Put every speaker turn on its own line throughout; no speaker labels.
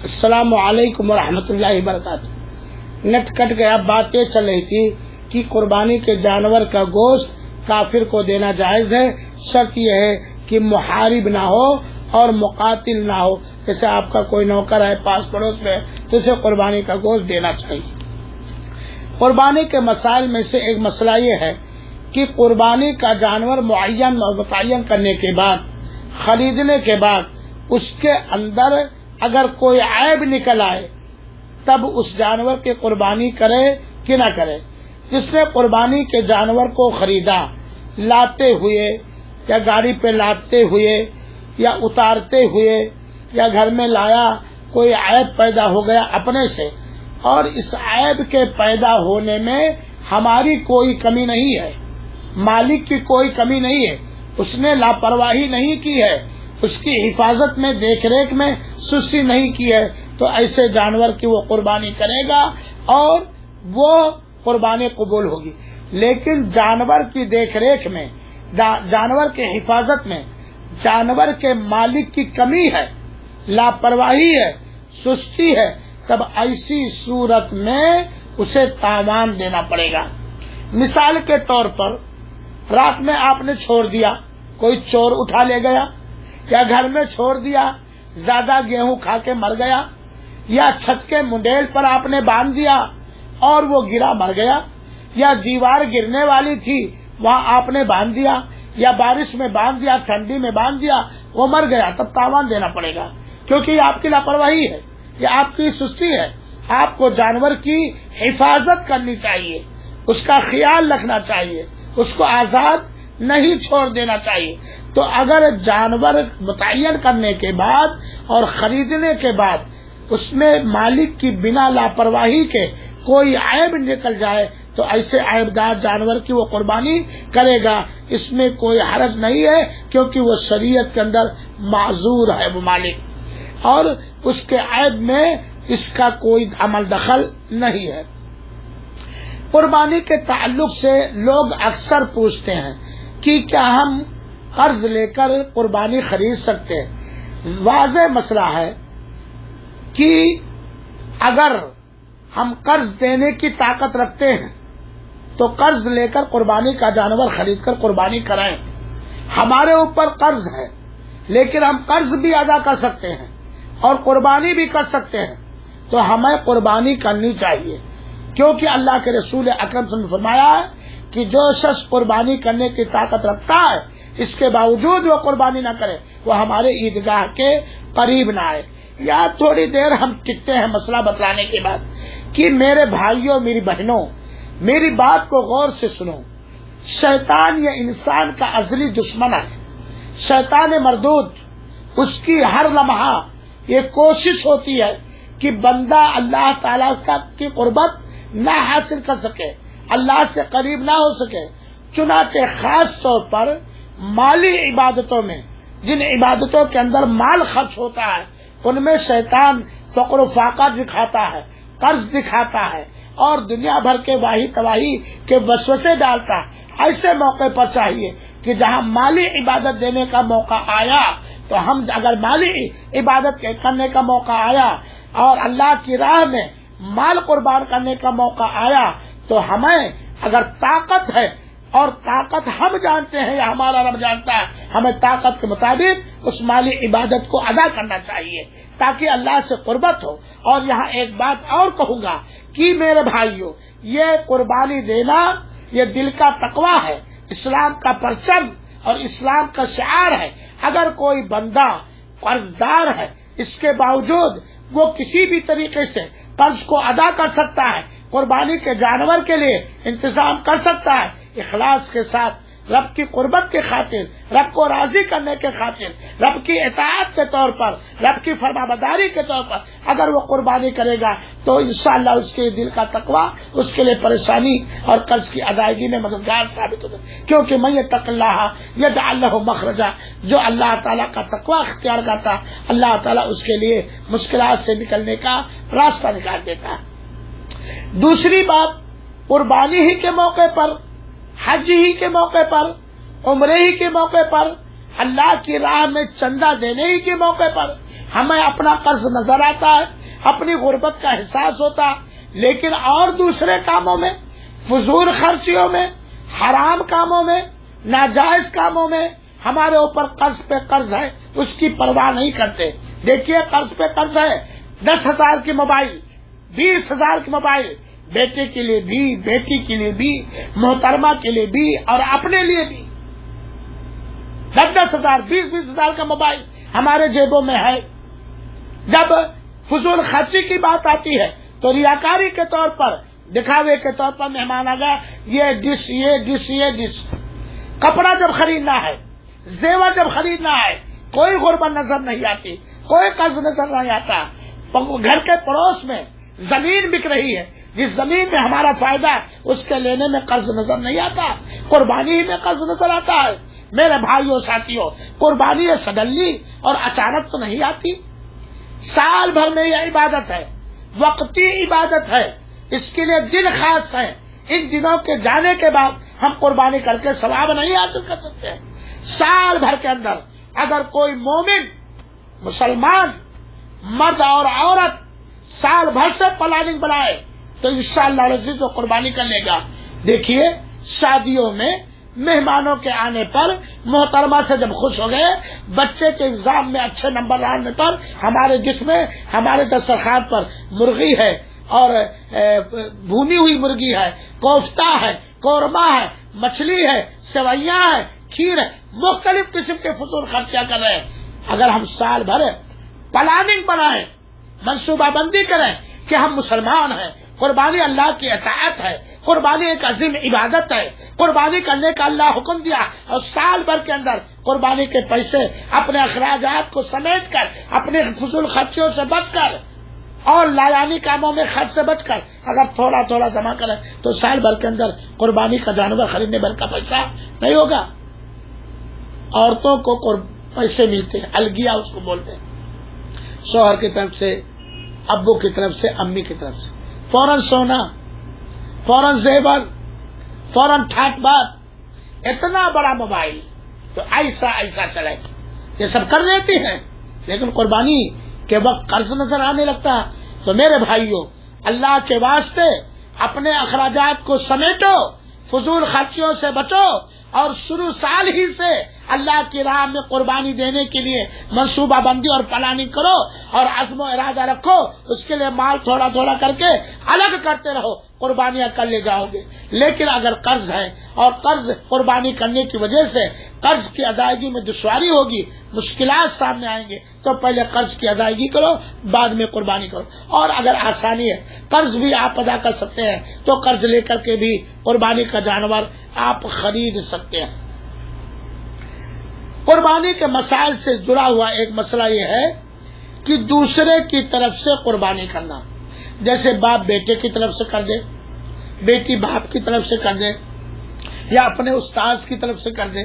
السلام علیکم ورحمۃ اللہ وبرکاتہ۔ نٹ کٹ گیا، بات یہ چل رہی تھی کہ قربانی کے جانور کا گوشت کافر کو دینا جائز ہے، شرط یہ ہے کہ محارب نہ ہو اور مقاتل نہ ہو۔ جیسے آپ کا کوئی نوکر ہے پاس پڑوس میں تو اسے قربانی کا گوشت دینا چاہیے۔ قربانی کے مسائل میں سے ایک مسئلہ یہ ہے کہ قربانی کا جانور متعین کرنے کے بعد، خریدنے کے بعد اس کے اندر اگر کوئی عیب نکل آئے تب اس جانور کی قربانی کرے کہ نہ کرے۔ جس نے قربانی کے جانور کو خریدا، لاتے ہوئے یا گاڑی پہ لاتے ہوئے یا اتارتے ہوئے یا گھر میں لایا، کوئی عیب پیدا ہو گیا اپنے سے، اور اس عیب کے پیدا ہونے میں ہماری کوئی کمی نہیں ہے، مالک کی کوئی کمی نہیں ہے، اس نے لاپرواہی نہیں کی ہے، اس کی حفاظت میں دیکھ ریکھ میں سستی نہیں کی ہے، تو ایسے جانور کی وہ قربانی کرے گا اور وہ قربانی قبول ہوگی۔ لیکن جانور کی دیکھ ریکھ میں، جانور کی حفاظت میں جانور کے مالک کی کمی ہے، لاپرواہی ہے، سستی ہے، تب ایسی صورت میں اسے تاوان دینا پڑے گا۔ مثال کے طور پر رات میں آپ نے چھوڑ دیا، کوئی چور اٹھا لے گیا، یا گھر میں چھوڑ دیا، زیادہ گیہوں کھا کے مر گیا، یا چھت کے منڈیل پر آپ نے باندھ دیا اور وہ گرا مر گیا، یا دیوار گرنے والی تھی وہاں آپ نے باندھ دیا، یا بارش میں باندھ دیا، ٹھنڈی میں باندھ دیا، وہ مر گیا، تب تاوان دینا پڑے گا، کیونکہ یہ آپ کی لاپرواہی ہے، یہ آپ کی سستی ہے۔ آپ کو جانور کی حفاظت کرنی چاہیے، اس کا خیال رکھنا چاہیے، اس کو آزاد نہیں چھوڑ دینا چاہیے۔ تو اگر جانور متعین کرنے کے بعد اور خریدنے کے بعد اس میں مالک کی بنا لاپرواہی کے کوئی عیب نکل جائے تو ایسے عیبدار جانور کی وہ قربانی کرے گا، اس میں کوئی حرج نہیں ہے، کیونکہ وہ شریعت کے اندر معذور ہے وہ مالک، اور اس کے عیب میں اس کا کوئی عمل دخل نہیں ہے۔ قربانی کے تعلق سے لوگ اکثر پوچھتے ہیں کہ کیا ہم قرض لے کر قربانی خرید سکتے ہیں؟ واضح مسئلہ ہے کہ اگر ہم قرض دینے کی طاقت رکھتے ہیں تو قرض لے کر قربانی کا جانور خرید کر قربانی کرائیں۔ ہمارے اوپر قرض ہے لیکن ہم قرض بھی ادا کر سکتے ہیں اور قربانی بھی کر سکتے ہیں، تو ہمیں قربانی کرنی چاہیے، کیونکہ اللہ کے رسول اکرم صلی اللہ علیہ وسلم نے فرمایا ہے کہ جو شخص قربانی کرنے کی طاقت رکھتا ہے اس کے باوجود وہ قربانی نہ کرے وہ ہمارے عیدگاہ کے قریب نہ آئے۔ یا تھوڑی دیر ہم ٹکتے ہیں مسئلہ بتلانے کے بعد کہ میرے بھائیوں، میری بہنوں، میری بات کو غور سے سنو۔ شیطان یہ انسان کا ازلی دشمن ہے، شیطان مردود، اس کی ہر لمحہ یہ کوشش ہوتی ہے کہ بندہ اللہ تعالیٰ کی قربت نہ حاصل کر سکے، اللہ سے قریب نہ ہو سکے۔ چنانچہ خاص طور پر مالی عبادتوں میں، جن عبادتوں کے اندر مال خرچ ہوتا ہے، ان میں شیطان فقر و فاقہ دکھاتا ہے، قرض دکھاتا ہے اور دنیا بھر کے واہی تواہی کے وسوسے ڈالتا ہے۔ ایسے موقع پر چاہیے کہ جہاں مالی عبادت دینے کا موقع آیا تو ہم، اگر مالی عبادت کرنے کا موقع آیا اور اللہ کی راہ میں مال قربان کرنے کا موقع آیا تو ہمیں اگر طاقت ہے، اور طاقت ہم جانتے ہیں یا ہمارا رب جانتا ہے، ہمیں طاقت کے مطابق اس مالی عبادت کو ادا کرنا چاہیے تاکہ اللہ سے قربت ہو۔ اور یہاں ایک بات اور کہوں گا کہ میرے بھائیوں، یہ قربانی دینا یہ دل کا تقویٰ ہے، اسلام کا پرچم اور اسلام کا شعار ہے۔ اگر کوئی بندہ قرضدار ہے، اس کے باوجود وہ کسی بھی طریقے سے قرض کو ادا کر سکتا ہے، قربانی کے جانور کے لیے انتظام کر سکتا ہے، اخلاص کے ساتھ رب کی قربت کی خاطر، رب کو راضی کرنے کے خاطر، رب کی اطاعت کے طور پر، رب کی فرمانبرداری کے طور پر اگر وہ قربانی کرے گا تو انشاءاللہ اس کے دل کا تقویٰ اس کے لیے پریشانی اور قرض کی ادائیگی میں مددگار ثابت ہوگا، کیونکہ من یتق اللہ یجعل لہ مخرجا، جو اللہ تعالیٰ کا تقویٰ اختیار کرتا اللہ تعالیٰ اس کے لیے مشکلات سے نکلنے کا راستہ نکال دیتا ہے۔ دوسری بات، قربانی ہی کے موقع پر، حج ہی کے موقع پر، عمرے ہی کے موقع پر، اللہ کی راہ میں چندہ دینے ہی کے موقع پر ہمیں اپنا قرض نظر آتا ہے، اپنی غربت کا احساس ہوتا، لیکن اور دوسرے کاموں میں، فضول خرچیوں میں، حرام کاموں میں، ناجائز کاموں میں ہمارے اوپر قرض پہ قرض ہے، اس کی پرواہ نہیں کرتے۔ دیکھیے قرض پہ قرض ہے، 10,000 کی موبائل، 20,000 کی موبائل، بیٹے کے لیے بھی، بیٹی کے لیے بھی، محترمہ کے لیے بھی اور اپنے لیے بھی 10,000 20,000 کا موبائل ہمارے جیبوں میں ہے۔ جب فضول خرچی کی بات آتی ہے تو ریاکاری کے طور پر، دکھاوے کے طور پر مہمان آ گیا، یہ ڈش، یہ ڈش، یہ ڈش۔ کپڑا جب خریدنا ہے، زیور جب خریدنا ہے، کوئی غربت نظر نہیں آتی، کوئی قرض نظر نہیں آتا۔ گھر کے پڑوس میں زمین بک رہی ہے، جس زمین میں ہمارا فائدہ ہے اس کے لینے میں قرض نظر نہیں آتا، قربانی ہی میں قرض نظر آتا ہے۔ میرے بھائیوں ساتھیوں، قربانی سڈنلی اور اچانک تو نہیں آتی، سال بھر میں یہ عبادت ہے، وقتی عبادت ہے، اس کے لیے دن خاص ہے۔ ان دنوں کے جانے کے بعد ہم قربانی کر کے ثواب نہیں حاصل کر سکتے ہیں۔ سال بھر کے اندر اگر کوئی مومن مسلمان مرد اور عورت سال بھر سے پلاننگ بنائے تو انشاءاللہ العزیز وہ قربانی کر لے گا۔ دیکھیے شادیوں میں مہمانوں کے آنے پر محترمہ سے جب خوش ہو گئے، بچے کے ایگزام میں اچھے نمبر لانے پر ہمارے جسم میں، ہمارے دسترخوان پر مرغی ہے اور بھونی ہوئی مرغی ہے، کوفتہ ہے، قورمہ ہے، مچھلی ہے، سویاں ہے، کھیر ہے، مختلف قسم کے فضول خرچیاں کر رہے ہیں۔ اگر ہم سال بھر پلاننگ بنائیں، منصوبہ بندی کریں کہ ہم مسلمان ہیں، قربانی اللہ کی اطاعت ہے، قربانی ایک عظیم عبادت ہے، قربانی کرنے کا اللہ حکم دیا، اور سال بھر کے اندر قربانی کے پیسے اپنے اخراجات کو سمیٹ کر، اپنے فضول خرچیوں سے بچ کر اور لایانی کاموں میں خرچ سے بچ کر اگر تھوڑا تھوڑا جمع کریں تو سال بھر کے اندر قربانی کا جانور خریدنے بھر کا پیسہ نہیں ہوگا۔ عورتوں کو پیسے ملتے ہیں، الگیا اس کو بولتے ہیں، شوہر کی طرف سے، ابو کی طرف سے، امی کی طرف سے، فوراً سونا، فوراً زیور، فوراً ٹھاٹ بات، اتنا بڑا موبائل تو ایسا چلے، یہ سب کر لیتی ہیں، لیکن قربانی کے وقت قرض نظر آنے لگتا۔ تو میرے بھائیوں، اللہ کے واسطے اپنے اخراجات کو سمیٹو، فضول خرچیوں سے بچو، اور شروع سال ہی سے اللہ کی راہ میں قربانی دینے کے لیے منصوبہ بندی اور پلاننگ کرو، اور عزم و ارادہ رکھو، اس کے لیے مال تھوڑا تھوڑا کر کے الگ کرتے رہو، قربانیاں کر لے جاؤ گے۔ لیکن اگر قرض ہے اور قرض قربانی کرنے کی وجہ سے قرض کی ادائیگی میں دشواری ہوگی، مشکلات سامنے آئیں گے، تو پہلے قرض کی ادائیگی کرو، بعد میں قربانی کرو۔ اور اگر آسانی ہے، قرض بھی آپ ادا کر سکتے ہیں، تو قرض لے کر کے بھی قربانی کا جانور آپ خرید سکتے ہیں۔ قربانی کے مسائل سے جڑا ہوا ایک مسئلہ یہ ہے کہ دوسرے کی طرف سے قربانی کرنا، جیسے باپ بیٹے کی طرف سے کر دے، بیٹی باپ کی طرف سے کر دے، یا اپنے استاد کی طرف سے کر دے،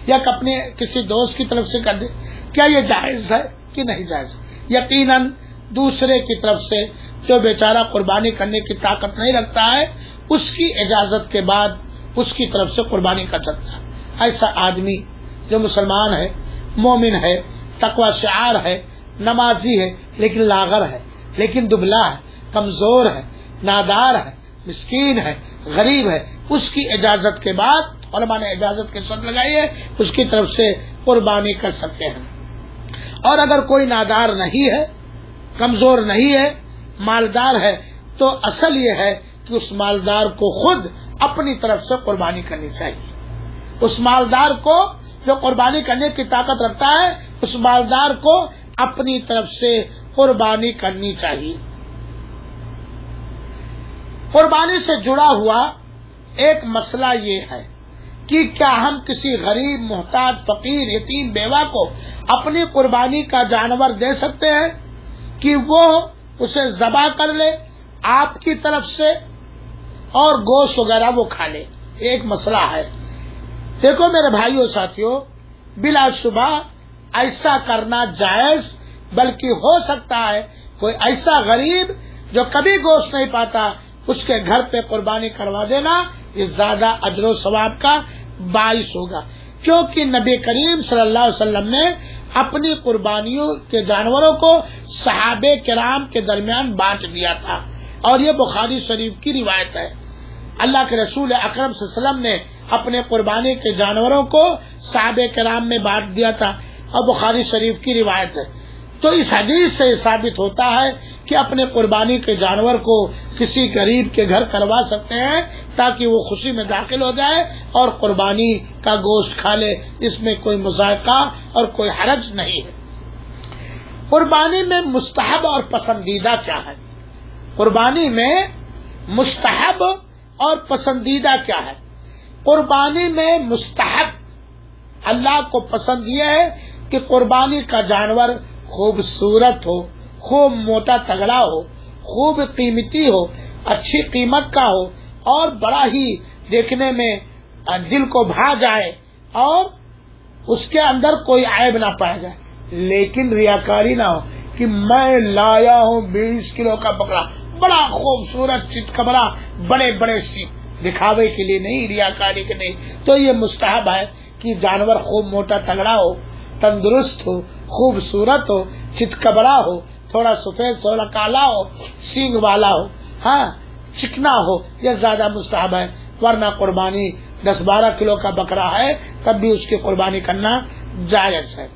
یا اپنے کسی دوست کی طرف سے کر دے، کیا یہ جائز ہے کہ نہیں جائز؟ یقیناً دوسرے کی طرف سے جو بیچارہ قربانی کرنے کی طاقت نہیں رکھتا ہے، اس کی اجازت کے بعد اس کی طرف سے قربانی کر سکتا ہے۔ ایسا آدمی جو مسلمان ہے، مومن ہے، تقوی شعار ہے، نمازی ہے، لیکن لاغر ہے، لیکن دبلا ہے، کمزور ہے، نادار ہے، مسکین ہے، غریب ہے، اس کی اجازت کے بعد، علماء نے اجازت کے ساتھ لگائی ہے، اس کی طرف سے قربانی کر سکتے ہیں۔ اور اگر کوئی نادار نہیں ہے، کمزور نہیں ہے، مالدار ہے، تو اصل یہ ہے کہ اس مالدار کو خود اپنی طرف سے قربانی کرنی چاہیے۔ اس مالدار کو جو قربانی کرنے کی طاقت رکھتا ہے، اس مالدار کو اپنی طرف سے قربانی کرنی چاہیے۔ قربانی سے جڑا ہوا ایک مسئلہ یہ ہے کہ کیا ہم کسی غریب، محتاج، فقیر، یتیم، بیوہ کو اپنی قربانی کا جانور دے سکتے ہیں کہ وہ اسے ذبح کر لے آپ کی طرف سے اور گوشت وغیرہ وہ کھا لے؟ ایک مسئلہ ہے۔ دیکھو میرے بھائیوں ساتھیوں، بلا شبہ ایسا کرنا جائز، بلکہ ہو سکتا ہے کوئی ایسا غریب جو کبھی گوشت نہیں پاتا، اس کے گھر پہ قربانی کروا دینا یہ زیادہ اجر و ثواب کا باعث ہوگا، کیونکہ نبی کریم صلی اللہ علیہ وسلم نے اپنی قربانیوں کے جانوروں کو صحابہ کرام کے درمیان بانٹ دیا تھا، اور یہ بخاری شریف کی روایت ہے۔ اللہ کے رسول اکرم صلی اللہ علیہ وسلم نے اپنے قربانی کے جانوروں کو صحابہ کرام میں بانٹ دیا تھا، اور بخاری شریف کی روایت ہے۔ تو اس حدیث سے یہ ثابت ہوتا ہے کہ اپنے قربانی کے جانور کو کسی غریب کے گھر کروا سکتے ہیں تاکہ وہ خوشی میں داخل ہو جائے اور قربانی کا گوشت کھا لے، اس میں کوئی مذائقہ اور کوئی حرج نہیں ہے۔ قربانی میں مستحب اور پسندیدہ کیا ہے؟ قربانی میں مستحب اور پسندیدہ کیا ہے؟ قربانی میں مستحب، اللہ کو پسند یہ ہے کہ قربانی کا جانور خوبصورت ہو، خوب موٹا تگڑا ہو، خوب قیمتی ہو، اچھی قیمت کا ہو، اور بڑا ہی دیکھنے میں دل کو بھا جائے اور اس کے اندر کوئی عیب نہ پایا جائے، لیکن ریاکاری نہ ہو کہ میں لایا ہوں 20 کلو کا بکرا، بڑا خوبصورت چتکبرا، بڑے بڑے دکھاوے کے لیے نہیں، ریاکاری کے نہیں۔ تو یہ مستحب ہے کہ جانور خوب موٹا تگڑا ہو، تندرست ہو، خوبصورت ہو، چتکبرا ہو، تھوڑا سفید تھوڑا کالا ہو، سینگ والا ہو، ہاں چکنا ہو، یہ زیادہ مستحب ہے۔ ورنہ قربانی 10-12 کلو کا بکرا ہے تب بھی اس کی قربانی کرنا جائز ہے۔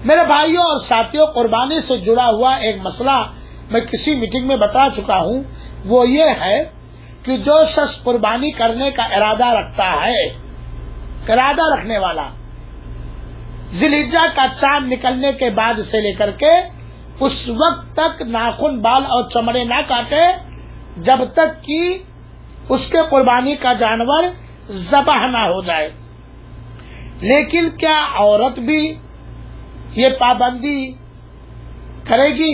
میرے بھائیوں اور ساتھیوں، قربانی سے جڑا ہوا ایک مسئلہ میں کسی میٹنگ میں بتا چکا ہوں، وہ یہ ہے کہ جو شخص قربانی کرنے کا ارادہ رکھتا ہے، ارادہ رکھنے والا ذی الحجہ کا چاند نکلنے کے بعد سے لے کر کے اس وقت تک ناخن، بال اور چمڑے نہ کاٹے جب تک کہ اس کے قربانی کا جانور ذبح نہ ہو جائے۔ لیکن کیا عورت بھی یہ پابندی کرے گی؟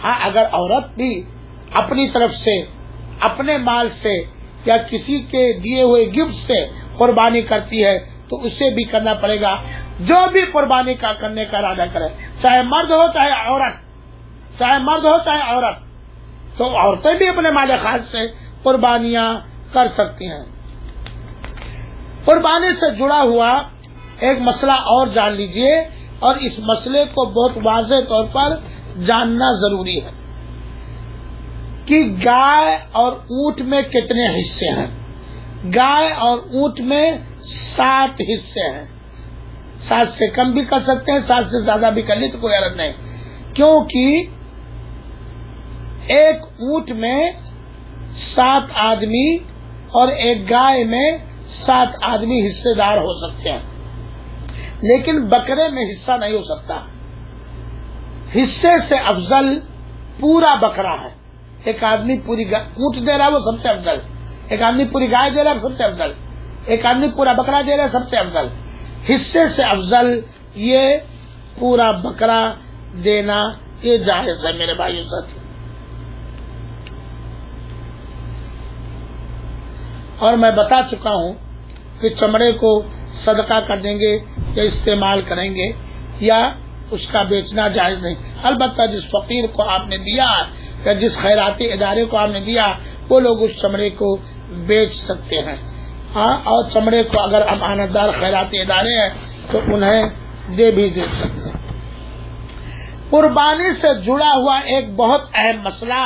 ہاں، اگر عورت بھی اپنی طرف سے، اپنے مال سے یا کسی کے دیے ہوئے گفٹ سے قربانی کرتی ہے تو اسے بھی کرنا پڑے گا۔ جو بھی قربانی کا کرنے کا ارادہ کرے، چاہے مرد ہو چاہے عورت، چاہے مرد ہو چاہے عورت، تو عورتیں بھی اپنے مال خاص سے قربانیاں کر سکتی ہیں۔ قربانی سے جڑا ہوا ایک مسئلہ اور جان لیجئے، اور اس مسئلے کو بہت واضح طور پر جاننا ضروری ہے کہ گائے اور اونٹ میں کتنے حصے ہیں۔ گائے اور اونٹ میں 7 حصے ہیں، 7 سے کم بھی کر سکتے ہیں، 7 سے زیادہ بھی کر لی تو کوئی حرج نہیں، کیونکہ ایک اونٹ میں 7 آدمی اور ایک گائے میں 7 آدمی حصے دار ہو سکتے ہیں، لیکن بکرے میں حصہ نہیں ہو سکتا۔ حصے سے افضل پورا بکرا ہے۔ ایک آدمی پوری اونٹ دے رہا ہے وہ سب سے افضل، ایک آدمی پوری گائے دے رہا ہے سب سے افضل، ایک آدمی پورا بکرا دے رہا ہے سب سے افضل۔ حصے سے افضل یہ پورا بکرا دینا یہ جائز ہے میرے بھائیوں ساتھ۔ اور میں بتا چکا ہوں کہ چمڑے کو صدقہ کر دیں گے یا استعمال کریں گے یا اس کا بیچنا جائز نہیں۔ البتہ جس فقیر کو آپ نے دیا یا جس خیراتی ادارے کو آپ نے دیا وہ لوگ اس چمڑے کو بیچ سکتے ہیں، ہاں، اور چمڑے کو اگر امانت دار خیراتی ادارے ہیں تو انہیں دے سکتے ہیں۔ قربانی سے جڑا ہوا ایک بہت اہم مسئلہ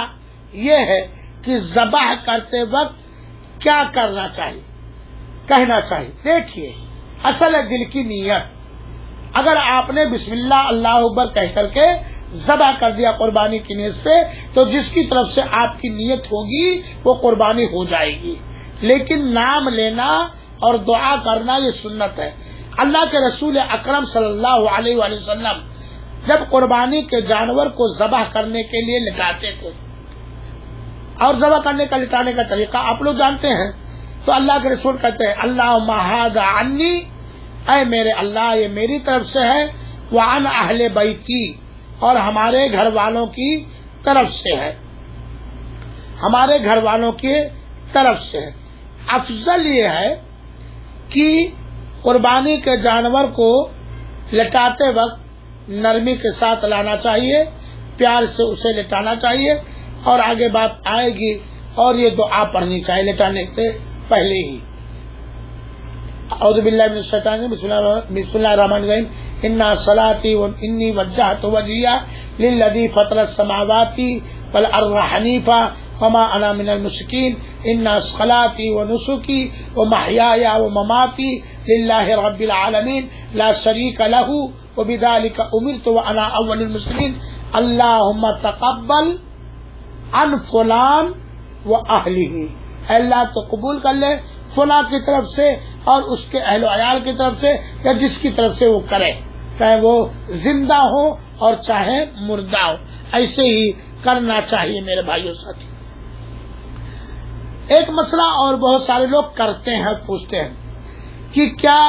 یہ ہے کہ ذبح کرتے وقت کیا کرنا چاہیے، کہنا چاہیے۔ دیکھیے، اصل ہے دل کی نیت۔ اگر آپ نے بسم اللہ اللہ اکبر کہہ کر کے ذبح کر دیا قربانی کی نیت سے، تو جس کی طرف سے آپ کی نیت ہوگی وہ قربانی ہو جائے گی، لیکن نام لینا اور دعا کرنا یہ سنت ہے۔ اللہ کے رسول اکرم صلی اللہ علیہ وآلہ وسلم جب قربانی کے جانور کو ذبح کرنے کے لیے لٹاتے تھے، اور ذبح کرنے کا لٹانے کا طریقہ آپ لوگ جانتے ہیں، تو اللہ کے رسول کہتے ہیں اللہم ھذا عنی، اے میرے اللہ یہ میری طرف سے ہے، وعن اہل بیتی، اور ہمارے گھر والوں کی طرف سے ہے، ہمارے گھر والوں کی طرف سے ہے۔ افضل یہ ہے کہ قربانی کے جانور کو لٹاتے وقت نرمی کے ساتھ لانا چاہیے، پیار سے اسے لٹانا چاہیے، اور آگے بات آئے گی، اور یہ دعا پڑھنی چاہیے لٹانے سے پہلے ہی۔ اعوذ باللہ من الشیطان الرجیم، بسم اللہ الرحمن الرحیم، انا صلاتی و انی وجہت وجہیہ للذی فطر السماوات والارض حنیفا وما انا من المشرکین، انا صلاتی و نسکی و محیای و مماتی للہ رب العالمین لا شریک لہ وبذلک امرت وانا اول المسلمین، اللہم تقبل عن فلان و اہلہ، اللہ تو قبول کر لے فلاں کی طرف سے اور اس کے اہل و عیال کی طرف سے، یا جس کی طرف سے وہ کرے، چاہے وہ زندہ ہو اور چاہے مردہ ہو، ایسے ہی کرنا چاہیے میرے بھائیوں ساتھی۔ ایک مسئلہ اور بہت سارے لوگ کرتے ہیں، پوچھتے ہیں کہ کیا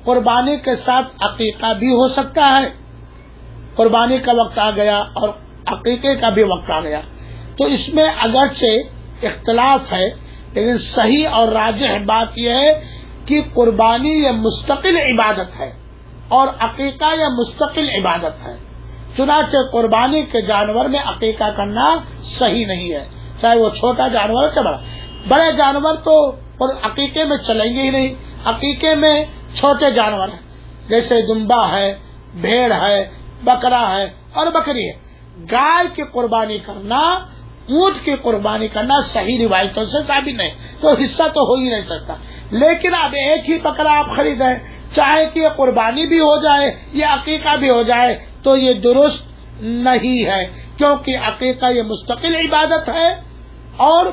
قربانی کے ساتھ عقیقہ بھی ہو سکتا ہے؟ قربانی کا وقت آ گیا اور عقیقے کا بھی وقت آ گیا، تو اس میں اگرچہ اختلاف ہے، لیکن صحیح اور راجح بات یہ ہے کہ قربانی یہ مستقل عبادت ہے اور عقیقہ یہ مستقل عبادت ہے، چنانچہ قربانی کے جانور میں عقیقہ کرنا صحیح نہیں ہے، چاہے وہ چھوٹا جانور ہو چاہے بڑا۔ بڑے جانور تو عقیقے میں چلیں گے ہی نہیں، عقیقے میں چھوٹے جانور ہیں، جیسے دمبا ہے، بھیڑ ہے، بکرا ہے اور بکری ہے۔ گائے کی قربانی کرنا، اونٹ کی قربانی کرنا صحیح روایتوں سے ثابت نہیں، تو حصہ تو ہو ہی نہیں سکتا۔ لیکن اب ایک ہی بکرا آپ خریدیں، چاہے کہ یہ قربانی بھی ہو جائے یہ عقیقہ بھی ہو جائے، تو یہ درست نہیں ہے، کیونکہ عقیقہ یہ مستقل عبادت ہے اور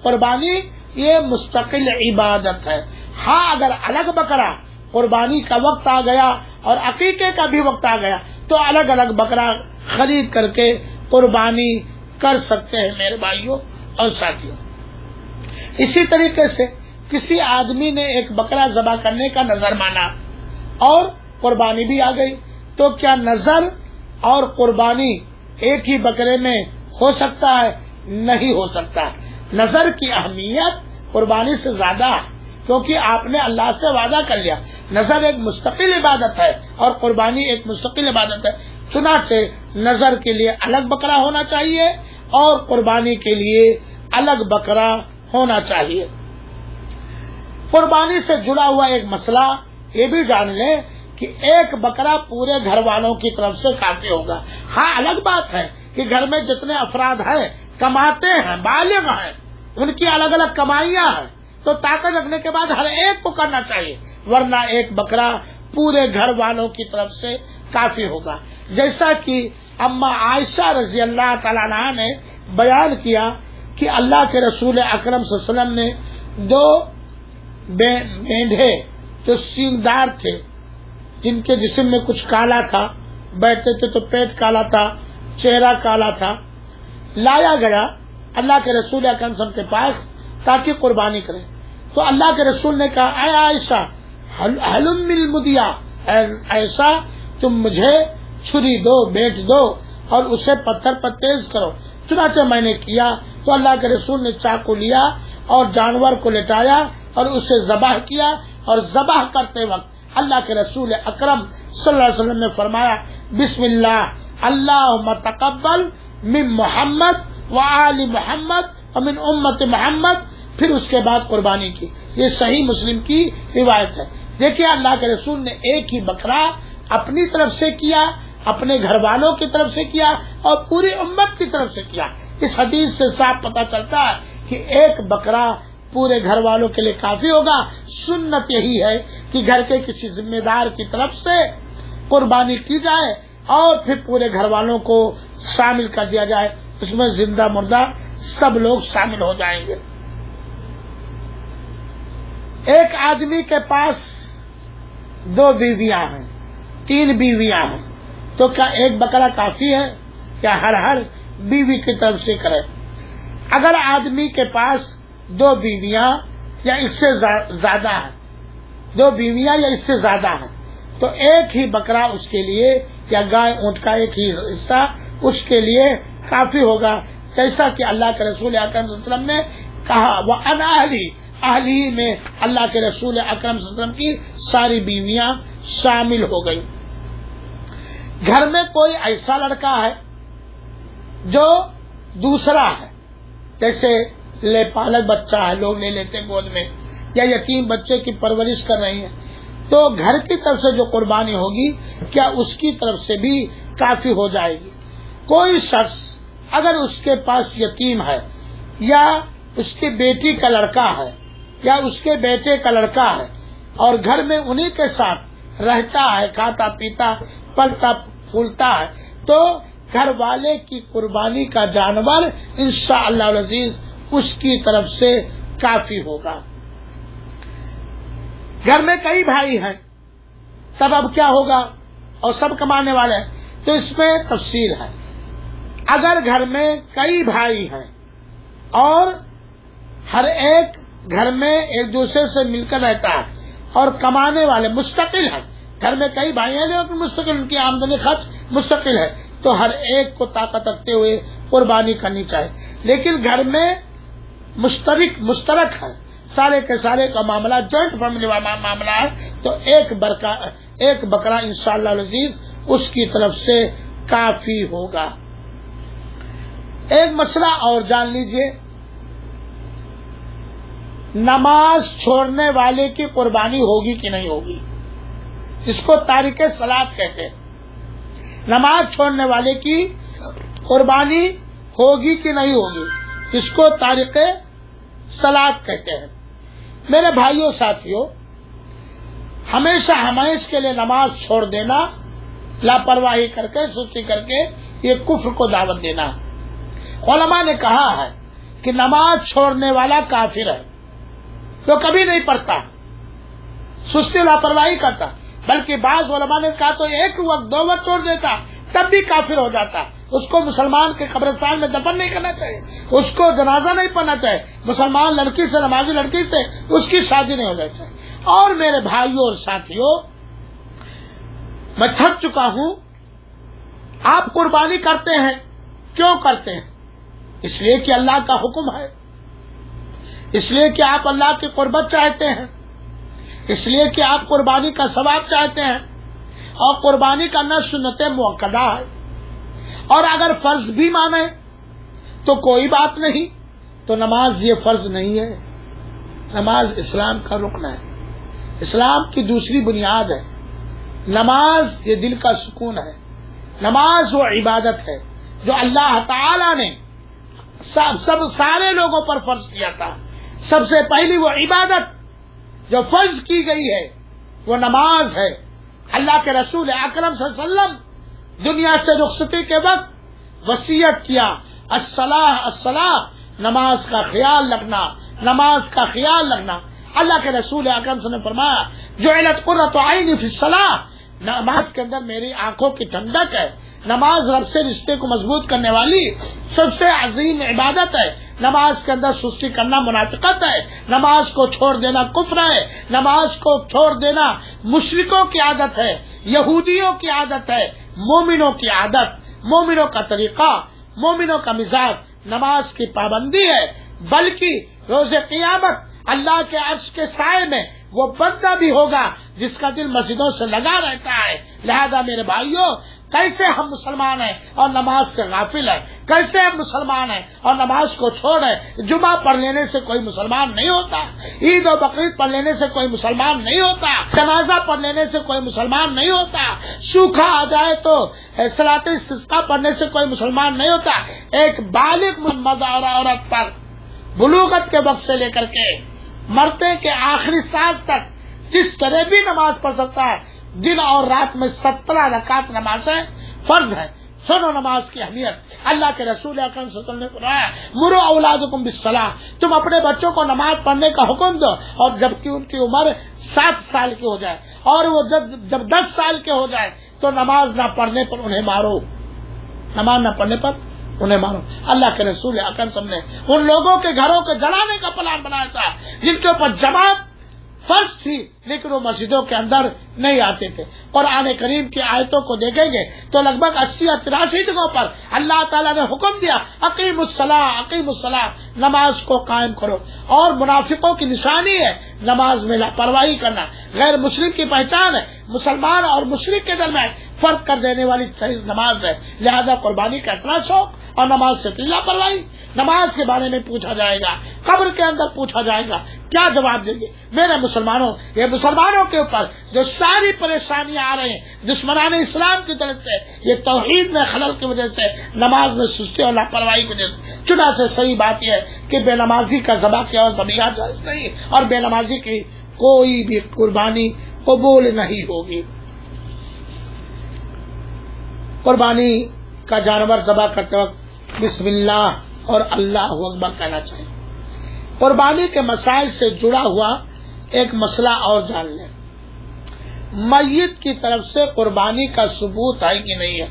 قربانی یہ مستقل عبادت ہے۔ ہاں اگر الگ بکرا قربانی کا وقت آ گیا اور عقیقے کا بھی وقت آ گیا تو الگ الگ بکرا خرید کر کے قربانی کر سکتے ہیں میرے بھائیوں اور ساتھیوں۔ اسی طریقے سے کسی آدمی نے ایک بکرا ذبح کرنے کا نظر مانا اور قربانی بھی آ گئی، تو کیا نظر اور قربانی ایک ہی بکرے میں ہو سکتا ہے؟ نہیں ہو سکتا۔ نظر کی اہمیت قربانی سے زیادہ ہے، کیونکہ آپ نے اللہ سے وعدہ کر لیا۔ نظر ایک مستقل عبادت ہے اور قربانی ایک مستقل عبادت ہے، چنانچہ نظر کے لیے الگ بکرا ہونا چاہیے اور قربانی کے لیے الگ بکرا ہونا چاہیے۔ قربانی سے جڑا ہوا ایک مسئلہ یہ بھی جان لیں کہ ایک بکرا پورے گھر والوں کی طرف سے کافی ہوگا۔ ہاں الگ بات ہے کہ گھر میں جتنے افراد ہیں کماتے ہیں، بالغ ہیں، ان کی الگ الگ کمائیاں ہیں، تو طاقت رکھنے کے بعد ہر ایک کو کرنا چاہیے، ورنہ ایک بکرا پورے گھر والوں کی طرف سے کافی ہوگا۔ جیسا کہ اما عائشہ رضی اللہ تعالیٰ عنہ نے بیان کیا کہ اللہ کے رسول اکرم صلی اللہ علیہ وسلم نے دو مینڈھے جو سینگدار تھے، جن کے جسم میں کچھ کالا تھا، بیٹھتے تھے تو پیٹ کالا تھا، چہرہ کالا تھا، لایا گیا اللہ کے رسول اکرم صلی اللہ علیہ وسلم کے پاس تاکہ قربانی کریں۔ تو اللہ کے رسول نے کہا اے عائشہ حلم المدیا، ایسا تم مجھے چھری دو، بیٹ دو اور اسے پتھر پر تیز کرو۔ چنانچہ میں نے کیا تو اللہ کے رسول نے چاقو لیا اور جانور کو لٹایا اور اسے ذبح کیا، اور ذبح کرتے وقت اللہ کے رسول اکرم صلی اللہ علیہ وسلم نے فرمایا بسم اللہ اللہم تقبل من محمد وآل محمد ومن امت محمد، پھر اس کے بعد قربانی کی۔ یہ صحیح مسلم کی روایت ہے۔ دیکھیے اللہ کے رسول نے ایک ہی بکرا اپنی طرف سے کیا، اپنے گھر والوں کی طرف سے کیا اور پوری امت کی طرف سے کیا۔ اس حدیث سے صاف پتہ چلتا ہے کہ ایک بکرا پورے گھر والوں کے لیے کافی ہوگا۔ سنت یہی ہے کہ گھر کے کسی ذمہ دار کی طرف سے قربانی کی جائے اور پھر پورے گھر والوں کو شامل کر دیا جائے، اس میں زندہ مردہ سب لوگ شامل ہو جائیں گے۔ ایک آدمی کے پاس 2 بیویاں ہیں، 3 بیویاں ہیں، تو کیا ایک بکرا کافی ہے یا ہر بیوی کی طرف سے کرے؟ اگر آدمی کے پاس 2 بیویاں یا اس سے زیادہ ہیں، 2 بیویاں یا اس سے زیادہ ہیں، تو ایک ہی بکرا اس کے لیے یا گائے اونٹ کا ایک ہی حصہ اس کے لیے کافی ہوگا، جیسا کہ اللہ کے رسول اکرم صلی اللہ علیہ وسلم نے کہا وَأَنْ اہلی میں اللہ کے رسول اکرم صلی اللہ علیہ وسلم کی ساری بیویاں شامل ہو گئی۔ گھر میں کوئی ایسا لڑکا ہے جو دوسرا ہے، جیسے پالک بچہ ہے، لوگ لے لیتے گود میں، یا یتیم بچے کی پرورش کر رہی ہیں، تو گھر کی طرف سے جو قربانی ہوگی کیا اس کی طرف سے بھی کافی ہو جائے گی؟ کوئی شخص اگر اس کے پاس یتیم ہے یا اس کی بیٹی کا لڑکا ہے یا اس کے بیٹے کا لڑکا ہے اور گھر میں انہی کے ساتھ رہتا ہے، کھاتا پیتا پلتا پھولتا ہے، تو گھر والے کی قربانی کا جانور انشاءاللہ العزیز اس کی طرف سے کافی ہوگا۔ گھر میں کئی بھائی ہیں، تب اب کیا ہوگا؟ اور سب کمانے والے ہیں، تو اس میں تفصیل ہے۔ اگر گھر میں کئی بھائی ہیں اور ہر ایک گھر میں ایک دوسرے سے مل کر رہتا ہے اور کمانے والے مستقل ہیں، گھر میں کئی بھائی ہیں لیکن مستقل، ان کی آمدنی خرچ مستقل ہے، تو ہر ایک کو طاقت رکھتے ہوئے قربانی کرنی چاہیے۔ لیکن گھر میں مشترک ہے، سارے کے سارے کا معاملہ جوائنٹ فیملی والا معاملہ ہے، تو ایک بکرا انشاءاللہ العزیز اس کی طرف سے کافی ہوگا۔ ایک مسئلہ اور جان لیجئے، نماز چھوڑنے والے کی قربانی ہوگی کہ نہیں ہوگی؟ اس کو تارک صلاۃ کہتے ہیں۔ نماز چھوڑنے والے کی قربانی ہوگی کہ نہیں ہوگی، اس کو تارک صلاۃ کہتے ہیں۔ میرے بھائیوں ساتھیوں، ہمیشہ ہمائش کے لیے نماز چھوڑ دینا، لاپرواہی کر کے سستی کر کے، یہ کفر کو دعوت دینا۔ علماء نے کہا ہے کہ نماز چھوڑنے والا کافر ہے، تو کبھی نہیں پڑھتا، سستی لاپرواہی کرتا، بلکہ بعض علماء نے کہا تو ایک وقت دو وقت چھوڑ دیتا تب بھی کافر ہو جاتا، اس کو مسلمان کے قبرستان میں دفن نہیں کرنا چاہیے، اس کو جنازہ نہیں پڑھنا چاہیے، مسلمان لڑکی سے، نمازی لڑکی سے اس کی شادی نہیں ہونا چاہیے۔ اور میرے بھائیوں اور ساتھیوں، میں تھک چکا ہوں، آپ قربانی کرتے ہیں، کیوں کرتے ہیں؟ اس لیے کہ اللہ کا حکم ہے، اس لیے کہ آپ اللہ کی قربت چاہتے ہیں، اس لیے کہ آپ قربانی کا ثواب چاہتے ہیں، اور قربانی کرنا سنت مؤکدہ ہے، اور اگر فرض بھی مانے تو کوئی بات نہیں، تو نماز یہ فرض نہیں ہے، نماز اسلام کا رکن ہے، اسلام کی دوسری بنیاد ہے۔ نماز یہ دل کا سکون ہے، نماز وہ عبادت ہے جو اللہ تعالی نے سارے لوگوں پر فرض کیا تھا۔ سب سے پہلی وہ عبادت جو فرض کی گئی ہے وہ نماز ہے۔ اللہ کے رسول اکرم صلی اللہ علیہ وسلم دنیا سے رخصتی کے وقت وصیت کیا، الصلاۃ، نماز کا خیال رکھنا، نماز کا خیال رکھنا۔ اللہ کے رسول اکرم صلی اللہ علیہ وسلم نے فرمایا، جعلت قرۃ عینی فی الصلاۃ، نماز کے اندر میری آنکھوں کی ٹھنڈک ہے۔ نماز رب سے رشتے کو مضبوط کرنے والی سب سے عظیم عبادت ہے۔ نماز کے اندر سستی کرنا منافقت ہے، نماز کو چھوڑ دینا کفر ہے، نماز کو چھوڑ دینا مشرکوں کی عادت ہے، یہودیوں کی عادت ہے۔ مومنوں کی عادت، مومنوں کا طریقہ، مومنوں کا مزاج نماز کی پابندی ہے، بلکہ روز قیامت اللہ کے عرش کے سائے میں وہ بندہ بھی ہوگا جس کا دل مسجدوں سے لگا رہتا ہے۔ لہذا میرے بھائیوں، کیسے ہم مسلمان ہیں اور نماز سے غافل ہیں؟ کیسے ہم مسلمان ہیں اور نماز کو چھوڑیں؟ جمعہ پڑھ لینے سے کوئی مسلمان نہیں ہوتا، عید و بقرعید پڑھ لینے سے کوئی مسلمان نہیں ہوتا، جنازہ پڑھ لینے سے کوئی مسلمان نہیں ہوتا، سوکھا آ جائے تو صلاۃ استسقاء پڑھنے سے کوئی مسلمان نہیں ہوتا۔ ایک بالغ مرد اور عورت پر بلوغت کے وقت سے لے کر کے مرتے کے آخری سانس تک جس طرح بھی نماز پڑھ سکتا ہے، دن اور رات میں 17 رکعت نمازیں فرض ہے۔ سنو نماز کی اہمیت، اللہ کے رسول اکرم صلی اللہ علیہ وسلم نے فرمایا، مروا اولادکم بالصلاۃ، تم اپنے بچوں کو نماز پڑھنے کا حکم دو، اور جبکہ ان کی عمر 7 سال کی ہو جائے، اور وہ جب 10 سال کے ہو جائے تو نماز نہ پڑھنے پر انہیں مارو، نماز نہ پڑھنے پر انہیں مارو۔ اللہ کے رسول اکرم صلی اللہ علیہ وسلم نے ان لوگوں کے گھروں کے جلانے کا پلان بنایا تھا جن کے اوپر جماعت فرض تھی لیکن وہ مسجدوں کے اندر نہیں آتے تھے۔ قرآن کریم کی آیتوں کو دیکھیں گے تو لگ بھگ 80 یا 83 جگہوں پر اللہ تعالیٰ نے حکم دیا، اقیم الصلاۃ، نماز کو قائم کرو۔ اور منافقوں کی نشانی ہے نماز میں لاپرواہی کرنا، غیر مسلم کی پہچان ہے، مسلمان اور مشرک کے درمیان فرق کر دینے والی چیز نماز ہے۔ لہذا قربانی کا اتنا شوق اور نماز سے اتنی لاپرواہی. نماز کے بارے میں پوچھا جائے گا, قبر کے اندر پوچھا جائے گا, کیا جواب دیں گے؟ میرے مسلمانوں, یہ مسلمانوں کے اوپر جو ساری پریشانیاں آ رہی ہیں دشمنان اسلام کی طرف سے, یہ توحید میں خلل کی وجہ سے, نماز میں سستی اور لاپرواہی کی وجہ سے. چنانچہ صحیح بات یہ ہے کہ بے نمازی کا ذبح کیا اور ذبیحہ جائز نہیں, اور بے نمازی کی کوئی بھی قربانی قبول نہیں ہوگی. قربانی کا جانور ذبح کرتے وقت بسم اللہ اور اللہ اکبر کہنا چاہیے. قربانی کے مسائل سے جڑا ہوا ایک مسئلہ اور جان لیں. میت کی طرف سے قربانی کا ثبوت ہے کہ نہیں ہے؟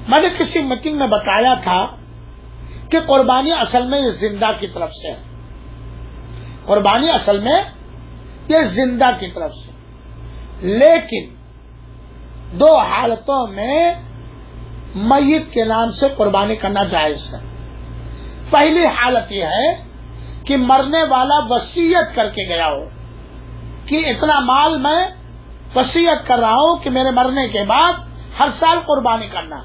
میں نے کسی میٹنگ میں بتایا تھا کہ قربانی اصل میں یہ زندہ کی طرف سے ہے. قربانی اصل میں یہ زندہ کی طرف سے, لیکن دو حالتوں میں میت کے نام سے قربانی کرنا جائز ہے. پہلی حالت یہ ہے کہ مرنے والا وصیت کر کے گیا ہو کہ اتنا مال میں وصیت کر رہا ہوں کہ میرے مرنے کے بعد ہر سال قربانی کرنا.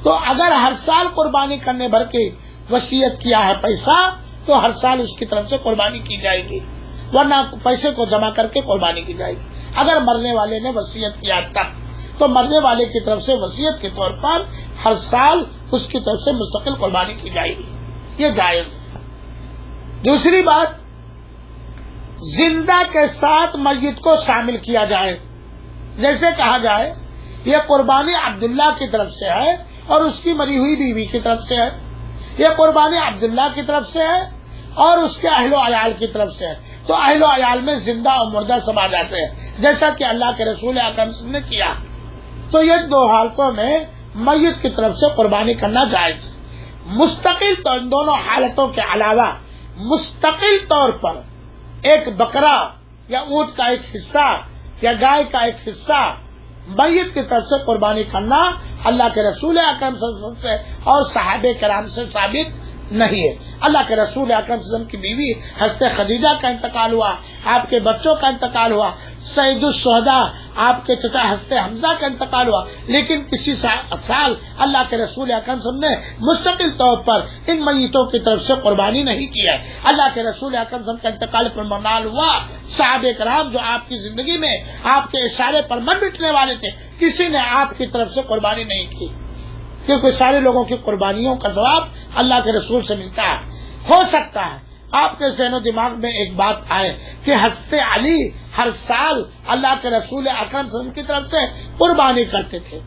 تو اگر ہر سال قربانی کرنے بھر کے وصیت کیا ہے پیسہ, تو ہر سال اس کی طرف سے قربانی کی جائے گی, ورنہ پیسے کو جمع کر کے قربانی کی جائے گی. اگر مرنے والے نے وصیت کیا تب تو مرنے والے کی طرف سے وصیت کے طور پر ہر سال اس کی طرف سے مستقل قربانی کی جائے گی, یہ جائز ہے. دوسری بات, زندہ کے ساتھ میت کو شامل کیا جائے. جیسے کہا جائے یہ قربانی عبداللہ کی طرف سے ہے اور اس کی مری ہوئی بیوی کی طرف سے ہے, یہ قربانی عبداللہ کی طرف سے ہے اور اس کے اہل و عیال کی طرف سے ہے. تو اہل و عیال میں زندہ اور مردہ سب آ جاتے ہیں, جیسا کہ اللہ کے رسول اکرم صلی اللہ علیہ وسلم نے کیا. تو یہ دو حالتوں میں میت کی طرف سے قربانی کرنا جائز ہے. مستقل طور, دونوں حالتوں کے علاوہ مستقل طور پر ایک بکرا یا اونٹ کا ایک حصہ یا گائے کا ایک حصہ میت کی طرف سے قربانی کرنا اللہ کے رسول اکرم صلی اللہ علیہ وسلم سے اور صحابہ کرام سے ثابت نہیں ہے. اللہ کے رسول اکرم صلی اللہ علیہ وسلم کی بیوی حضرت خدیجہ کا انتقال ہوا, آپ کے بچوں کا انتقال ہوا, سید الشہداء آپ کے چچا حضرت حمزہ کا انتقال ہوا, لیکن کسی سال اللہ کے رسول اکرم صلی اللہ علیہ وسلم نے مستقل طور پر ان میتوں کی طرف سے قربانی نہیں کی ہے. اللہ کے رسول اکرم صلی اللہ علیہ وسلم کا انتقال پر منال ہوا, صحابہ کرام جو آپ کی زندگی میں آپ کے اشارے پر مر مٹنے والے تھے, کسی نے آپ کی طرف سے قربانی نہیں کی, کیونکہ سارے لوگوں کی قربانیوں کا ثواب اللہ کے رسول سے ملتا ہے. ہو سکتا ہے آپ کے ذہن و دماغ میں ایک بات آئے کہ حضرت علی ہر سال اللہ کے رسول اکرم صلی اللہ علیہ وسلم کی طرف سے قربانی کرتے تھے,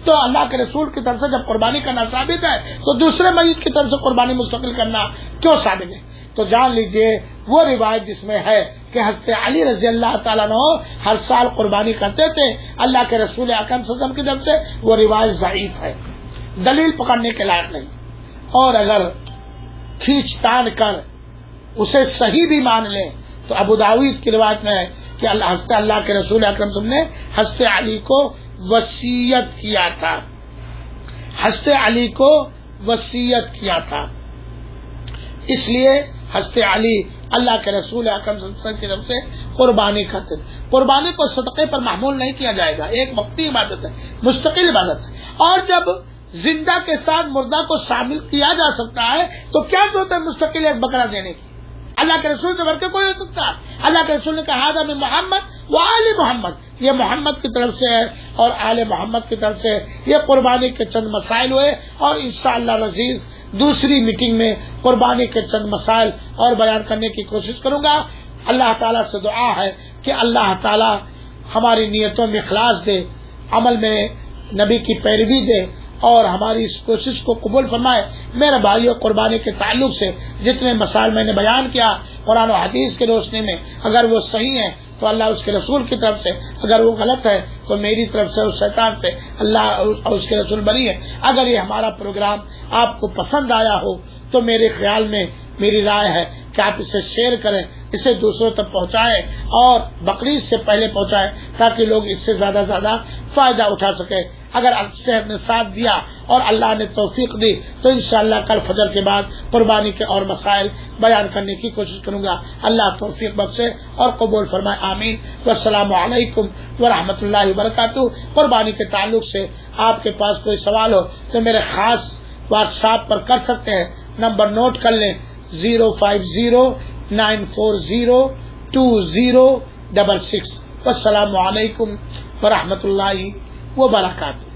تو اللہ کے رسول کی طرف سے جب قربانی کرنا ثابت ہے تو دوسرے میت کی طرف سے قربانی مستقل کرنا کیوں ثابت ہے؟ تو جان لیجئے وہ روایت جس میں ہے کہ حضرت علی رضی اللہ تعالیٰ عنہ ہر سال قربانی کرتے تھے اللہ کے رسول اکرم صلی اللہ علیہ وسلم کی طرف سے, وہ روایت ضعیف ہے, دلیل پکڑنے کے لائق نہیں. اور اگر کھینچ تان کر اسے صحیح بھی مان لیں تو ابو داؤد کی روایت میں ہے کہ اللہ کے رسول اکرم صلی اللہ علیہ وسلم نے حضرت علی کو وصیت کیا تھا, حضرت علی کو وصیت کیا تھا. اس لیے حضرت علی اللہ کے رسول اکرم صلی اللہ علیہ وسلم کی طرف سے قربانی کرتے تھے. قربانی کو صدقے پر محمول نہیں کیا جائے گا, ایک وقتی عبادت ہے, مستقل عبادت ہے. اور جب زندہ کے ساتھ مردہ کو شامل کیا جا سکتا ہے تو کیا ضرورت ہے مستقل ایک بکرا دینے کی؟ اللہ کے رسول سے بڑھ کے کوئی ہو سکتا ہے؟ اللہ کے رسول نے کہا ہذا من محمد و آل محمد, یہ محمد کی طرف سے ہے اور آل محمد کی طرف سے. یہ قربانی کے چند مسائل ہوئے, اور انشاءاللہ العزیز دوسری میٹنگ میں قربانی کے چند مسائل اور بیان کرنے کی کوشش کروں گا. اللہ تعالیٰ سے دعا ہے کہ اللہ تعالیٰ ہماری نیتوں میں اخلاص دے, عمل میں نبی کی پیروی دے اور ہماری اس کوشش کو قبول فرمائے. میرے بھائیوں, قربانی کے تعلق سے جتنے مسائل میں نے بیان کیا قرآن و حدیث کی روشنی میں, اگر وہ صحیح ہیں تو اللہ اس کے رسول کی طرف سے, اگر وہ غلط ہے تو میری طرف سے, اس شیطان سے اللہ اور اس کے رسول بری ہے. اگر یہ ہمارا پروگرام آپ کو پسند آیا ہو تو میرے خیال میں میری رائے ہے کہ آپ اسے شیئر کریں, اسے دوسروں تک پہنچائیں اور بقرعید سے پہلے پہنچائیں تاکہ لوگ اس سے زیادہ فائدہ اٹھا سکیں. اگر صحت نے ساتھ دیا اور اللہ نے توفیق دی تو انشاءاللہ کل فجر کے بعد قربانی کے اور مسائل بیان کرنے کی کوشش کروں گا. اللہ توفیق بخشے اور قبول فرمائے, آمین. والسلام علیکم ورحمۃ اللہ وبرکاتہ. قربانی کے تعلق سے آپ کے پاس کوئی سوال ہو تو میرے خاص واٹس ایپ پر کر سکتے ہیں. نمبر نوٹ کر لیں 05094020066. والسلام علیکم ورحمۃ اللہ وبرکاتہ.